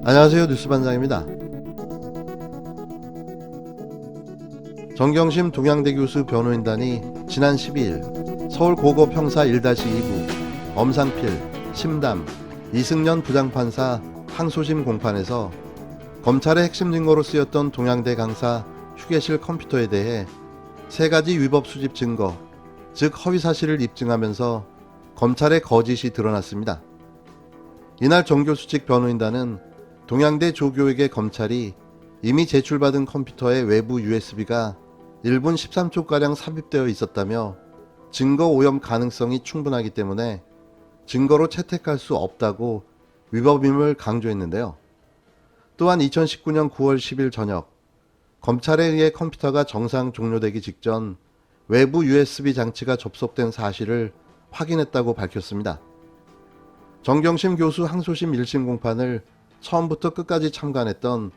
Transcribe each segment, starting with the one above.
안녕하세요, 뉴스반장입니다. 정경심 동양대 교수 변호인단이 지난 12일 서울 고급 형사 1-2부 엄상필, 심담, 이승연 부장판사 항소심 공판에서 검찰의 핵심 증거로 쓰였던 동양대 강사 휴게실 컴퓨터에 대해 3가지 위법 수집 증거, 즉 허위 사실을 입증하면서 검찰의 거짓이 드러났습니다. 이날 정 교수 측 변호인단은 동양대 조교에게 검찰이 이미 제출받은 컴퓨터의 외부 USB가 1분 13초가량 삽입되어 있었다며 증거 오염 가능성이 충분하기 때문에 증거로 채택할 수 없다고 위법임을 강조했는데요. 또한 2019년 9월 10일 저녁 검찰에 의해 컴퓨터가 정상 종료되기 직전 외부 USB 장치가 접속된 사실을 확인했다고 밝혔습니다. 정경심 교수 항소심 1심 공판을 처음부터 끝까지 참관했던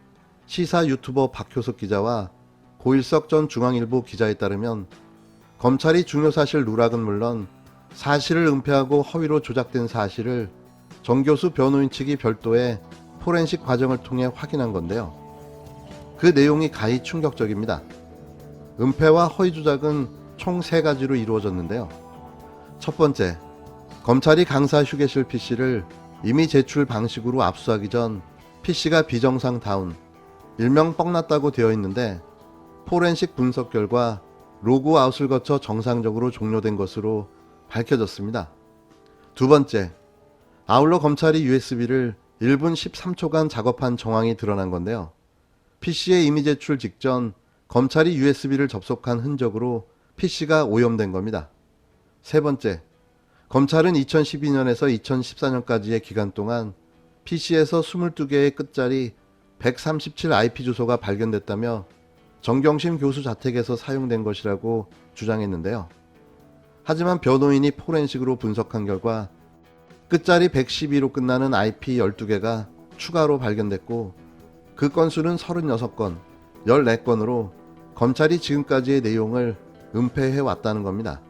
시사 유튜버 박효석 기자와 고일석 전 중앙일보 기자에 따르면 검찰이 중요사실 누락은 물론 사실을 은폐하고 허위로 조작된 사실을 정 교수 변호인 측이 별도의 포렌식 과정을 통해 확인한 건데요. 그 내용이 가히 충격적입니다. 은폐와 허위 조작은 총 3가지로 이루어졌는데요. 첫 번째, 검찰이 강사 휴게실 PC를 이미 제출 방식으로 압수하기 전 PC가 비정상 다운, 일명 뻥났다고 되어 있는데 포렌식 분석 결과 로그아웃을 거쳐 정상적으로 종료된 것으로 밝혀졌습니다. 두 번째, 아울러 검찰이 USB를 1분 13초간 작업한 정황이 드러난 건데요. PC의 이미 제출 직전 검찰이 USB를 접속한 흔적으로 PC가 오염된 겁니다. 세 번째, 검찰은 2012년에서 2014년까지의 기간 동안 PC에서 22개의 끝자리 137 IP 주소가 발견됐다며 정경심 교수 자택에서 사용된 것이라고 주장했는데요. 하지만 변호인이 포렌식으로 분석한 결과 끝자리 112로 끝나는 IP 12개가 추가로 발견됐고 그 건수는 36건, 14건으로 검찰이 지금까지의 내용을 은폐해 왔다는 겁니다.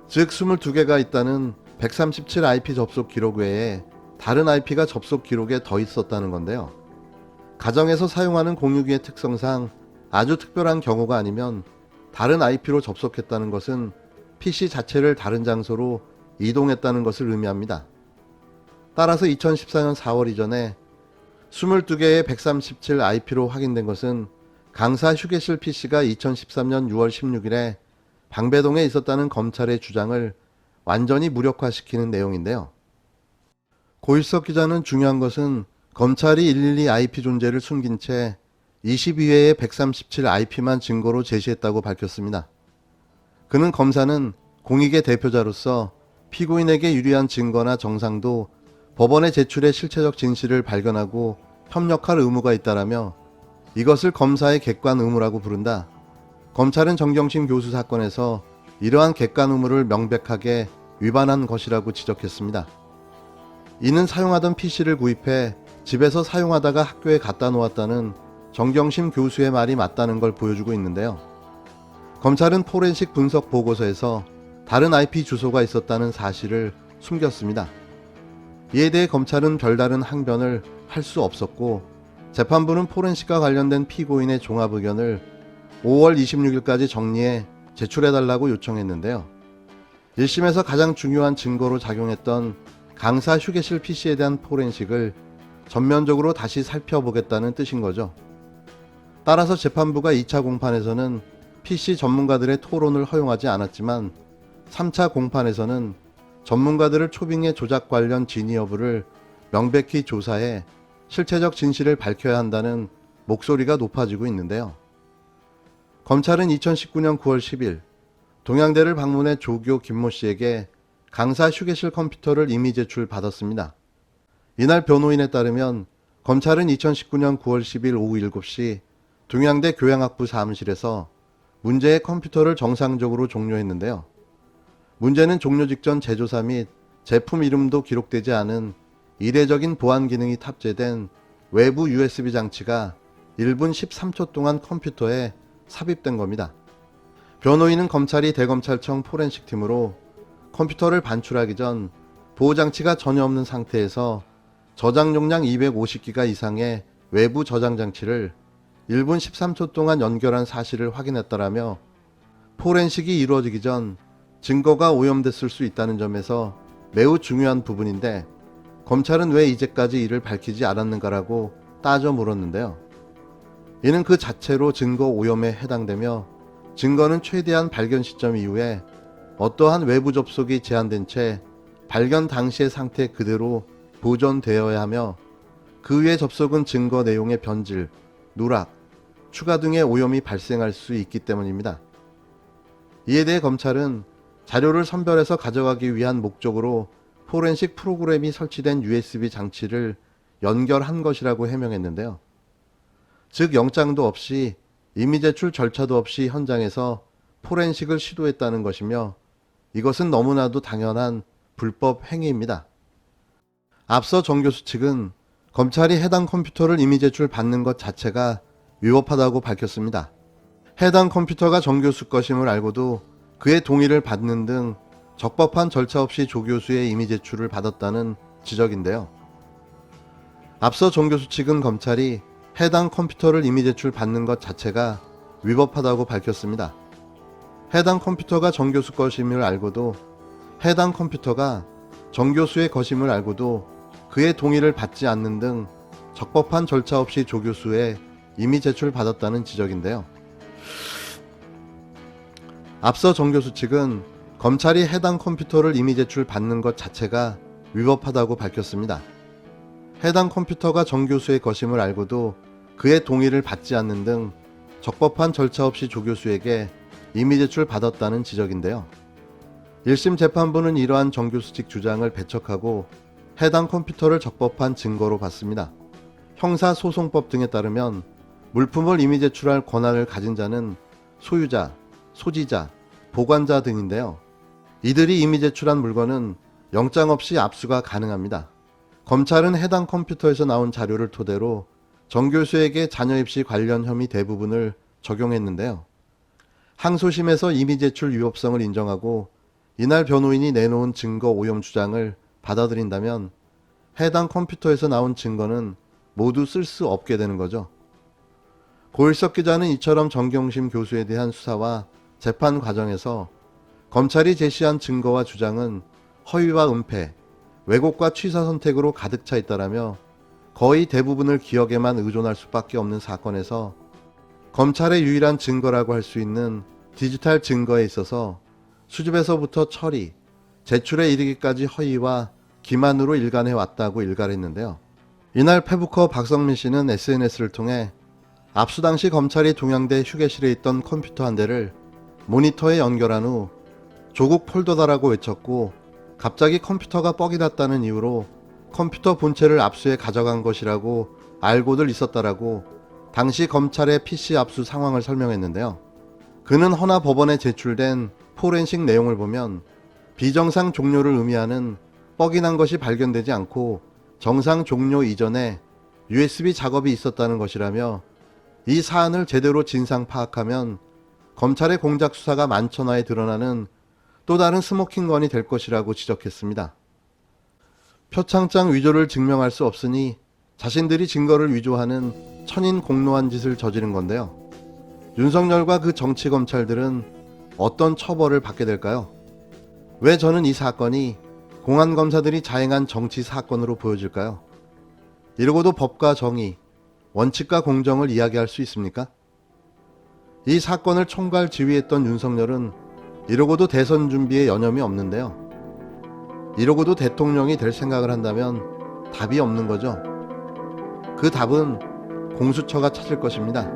즉 22개가 있다는 137 IP 접속 기록 외에 다른 IP가 접속 기록에 더 있었다는 건데요. 가정에서 사용하는 공유기의 특성상 아주 특별한 경우가 아니면 다른 IP로 접속했다는 것은 PC 자체를 다른 장소로 이동했다는 것을 의미합니다. 따라서 2014년 4월 이전에 22개의 137 IP로 확인된 것은 강사 휴게실 PC가 2013년 6월 16일에 방배동에 있었다는 검찰의 주장을 완전히 무력화시키는 내용인데요. 고일석 기자는 중요한 것은 검찰이 112 IP 존재를 숨긴 채 22회의 137 IP만 증거로 제시했다고 밝혔습니다. 그는 검사는 공익의 대표자로서 피고인에게 유리한 증거나 정상도 법원에 제출해 실체적 진실을 발견하고 협력할 의무가 있다라며 이것을 검사의 객관 의무라고 부른다. 검찰은 정경심 교수 사건에서 이러한 객관 의무를 명백하게 위반한 것이라고 지적했습니다. 이는 사용하던 PC를 구입해 집에서 사용하다가 학교에 갖다 놓았다는 정경심 교수의 말이 맞다는 걸 보여주고 있는데요. 검찰은 포렌식 분석 보고서에서 다른 IP 주소가 있었다는 사실을 숨겼습니다. 이에 대해 검찰은 별다른 항변을 할 수 없었고 재판부는 포렌식과 관련된 피고인의 종합 의견을 5월 26일까지 정리해 제출해달라고 요청했는데요. 1심에서 가장 중요한 증거로 작용했던 강사 휴게실 PC에 대한 포렌식을 전면적으로 다시 살펴보겠다는 뜻인 거죠. 따라서 재판부가 2차 공판에서는 PC 전문가들의 토론을 허용하지 않았지만 3차 공판에서는 전문가들을 초빙해 조작 관련 진위 여부를 명백히 조사해 실체적 진실을 밝혀야 한다는 목소리가 높아지고 있는데요. 검찰은 2019년 9월 10일 동양대를 방문해 조교 김모 씨에게 강사 휴게실 컴퓨터를 이미 제출받았습니다. 이날 변호인에 따르면 검찰은 2019년 9월 10일 오후 7시 동양대 교양학부 사무실에서 문제의 컴퓨터를 정상적으로 종료했는데요. 문제는 종료 직전 제조사 및 제품 이름도 기록되지 않은 이례적인 보안 기능이 탑재된 외부 USB 장치가 1분 13초 동안 컴퓨터에 삽입된 겁니다. 변호인은 검찰이 대검찰청 포렌식팀으로 컴퓨터를 반출하기 전 보호장치가 전혀 없는 상태에서 저장 용량 250기가 이상의 외부 저장 장치를 1분 13초 동안 연결한 사실을 확인했더라며 포렌식이 이루어지기 전 증거가 오염됐을 수 있다는 점에서 매우 중요한 부분인데 검찰은 왜 이제까지 이를 밝히지 않았는가라고 따져 물었는데요. 이는 그 자체로 증거 오염에 해당되며 증거는 최대한 발견 시점 이후에 어떠한 외부 접속이 제한된 채 발견 당시의 상태 그대로 보존되어야 하며 그 외 접속은 증거 내용의 변질, 누락, 추가 등의 오염이 발생할 수 있기 때문입니다. 이에 대해 검찰은 자료를 선별해서 가져가기 위한 목적으로 포렌식 프로그램이 설치된 USB 장치를 연결한 것이라고 해명했는데요. 즉 영장도 없이 임의 제출 절차도 없이 현장에서 포렌식을 시도했다는 것이며 이것은 너무나도 당연한 불법 행위입니다. 앞서 정 교수 측은 검찰이 해당 컴퓨터를 임의 제출 받는 것 자체가 위법하다고 밝혔습니다. 해당 컴퓨터가 정 교수 것임을 알고도 그의 동의를 받는 등 적법한 절차 없이 조 교수의 임의 제출을 받았다는 지적인데요. 앞서 정 교수 측은 검찰이 해당 컴퓨터를 임의 제출 받는 것 자체가 위법하다고 밝혔습니다. 해당 컴퓨터가 정 교수 것임을 알고도 해당 컴퓨터가 정 교수의 것임을 알고도 그의 동의를 받지 않는 등 적법한 절차 없이 조 교수의 임의 제출 받았다는 지적인데요. 앞서 정 교수 측은 검찰이 해당 컴퓨터를 임의 제출 받는 것 자체가 위법하다고 밝혔습니다. 해당 컴퓨터가 정 교수의 것임을 알고도 그의 동의를 받지 않는 등 적법한 절차 없이 조 교수에게 임의 제출 받았다는 지적인데요. 1심 재판부는 이러한 정 교수 측 주장을 배척하고 해당 컴퓨터를 적법한 증거로 봤습니다. 형사소송법 등에 따르면 물품을 임의 제출할 권한을 가진 자는 소유자, 소지자, 보관자 등인데요. 이들이 임의 제출한 물건은 영장 없이 압수가 가능합니다. 검찰은 해당 컴퓨터에서 나온 자료를 토대로 정 교수에게 자녀 입시 관련 혐의 대부분을 적용했는데요. 항소심에서 임의 제출 위법성을 인정하고 이날 변호인이 내놓은 증거 오염 주장을 받아들인다면 해당 컴퓨터에서 나온 증거는 모두 쓸 수 없게 되는 거죠. 고일석 기자는 이처럼 정경심 교수에 대한 수사와 재판 과정에서 검찰이 제시한 증거와 주장은 허위와 은폐, 왜곡과 취사 선택으로 가득 차 있다라며 거의 대부분을 기억에만 의존할 수밖에 없는 사건에서 검찰의 유일한 증거라고 할 수 있는 디지털 증거에 있어서 수집에서부터 처리, 제출에 이르기까지 허위와 기만으로 일관해 왔다고 일갈했는데요. 이날 페부커 박성민 씨는 SNS를 통해 압수 당시 검찰이 동양대 휴게실에 있던 컴퓨터 한 대를 모니터에 연결한 후 조국 폴더다라고 외쳤고 갑자기 컴퓨터가 뻑이 났다는 이유로 컴퓨터 본체를 압수해 가져간 것이라고 알고들 있었다라고 당시 검찰의 PC 압수 상황을 설명했는데요. 그는 허나 법원에 제출된 포렌식 내용을 보면 비정상 종료를 의미하는 뻑이 난 것이 발견되지 않고 정상 종료 이전에 USB 작업이 있었다는 것이라며 이 사안을 제대로 진상 파악하면 검찰의 공작 수사가 만천하에 드러나는 또 다른 스모킹건이 될 것이라고 지적했습니다. 표창장 위조를 증명할 수 없으니 자신들이 증거를 위조하는 천인공노한 짓을 저지른 건데요. 윤석열과 그 정치검찰들은 어떤 처벌을 받게 될까요? 왜 저는 이 사건이 공안검사들이 자행한 정치 사건으로 보여질까요? 이러고도 법과 정의, 원칙과 공정을 이야기할 수 있습니까? 이 사건을 총괄 지휘했던 윤석열은 이러고도 대선 준비에 여념이 없는데요. 이러고도 대통령이 될 생각을 한다면 답이 없는 거죠. 그 답은 공수처가 찾을 것입니다.